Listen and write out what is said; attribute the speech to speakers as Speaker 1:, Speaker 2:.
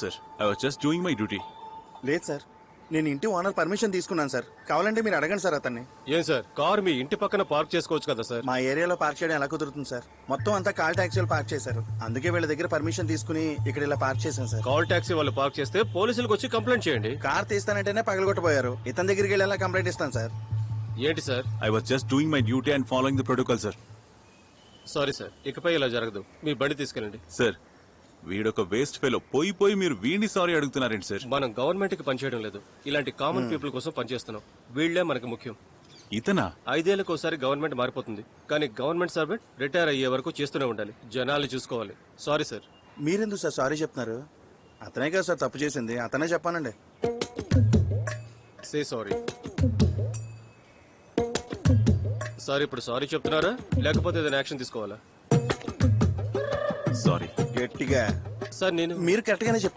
Speaker 1: Sir I was just doing my duty.
Speaker 2: లేదు sir, నేను ఇంటి ఓనర్ పర్మిషన్ తీసుకున్నాను సార్. కావాలంటే మీరు అడగండి సార్ అతన్ని.
Speaker 3: ఏం సార్, కారు మీ ఇంటి పక్కన పార్క్ చేసుకోవచ్చు కదా సార్?
Speaker 2: మా ఏరియాలో పార్క్ చేయడం ఎలా కుదురుతుంది సార్? మొత్తం అంతా కాల్ టాక్సీలు పార్క్ చేశారు. అందుకే వీళ్ళ దగ్గర పర్మిషన్ తీసుకుని ఇక్కడ ఇలా పార్క్ చేశాను సార్.
Speaker 3: కాల్ టాక్సీ వాళ్ళు పార్క్ చేస్తే పోలీసులకు వచ్చి కంప్లైంట్ చేయండి.
Speaker 2: కార్ తీస్తానంటేనే పగలగొట్టబోయారు. ఇతని దగ్గరికి వెళ్ళి ఎలా కంప్లైంట్ ఇస్తాను సార్?
Speaker 3: ఏంటి sir?
Speaker 1: I was just doing my duty and following the protocol sir.
Speaker 3: Sorry sir, ఇకపై ఇలా జరగదు. మీ బండి తీసుకెళ్ళండి.
Speaker 1: సార్ వీడొక వేస్ట్ ఫెలో. పోయి మీరు వీడిని సారీ అడుగుతున్నారేంటి సార్?
Speaker 3: మనం గవర్నమెంట్ కి పనిచేయడం లేదు, ఇలాంటి కామన్ పీపుల్ కోసం పనిచేస్తున్నాం. వీళ్లే మనకు ముఖ్యం.
Speaker 1: ఇతనా?
Speaker 3: 5 ఏళ్లకు ఒకసారి గవర్నమెంట్ మారిపోతుంది, కానీ గవర్నమెంట్ సర్వెంట్ రిటైర్ అయ్యే వరకు చేస్తూనే ఉండాలి. జనాల్ని చూసుకోవాలి. Sorry sir.
Speaker 2: మీరెందుకు సార్ సారీ చెప్తున్నారు? అతనే కదా సార్ తప్పు చేసింది, అతనే చెప్పానండి.
Speaker 3: Say sorry. సార్ ఇప్పుడు సారీ చెప్తున్నారా లేకపోతే ఏదైనా యాక్షన్ తీసుకోవాలా?
Speaker 1: సారీ.
Speaker 2: గట్టిగా.
Speaker 3: సార్ నేను
Speaker 2: మీరు కరెక్ట్ గానే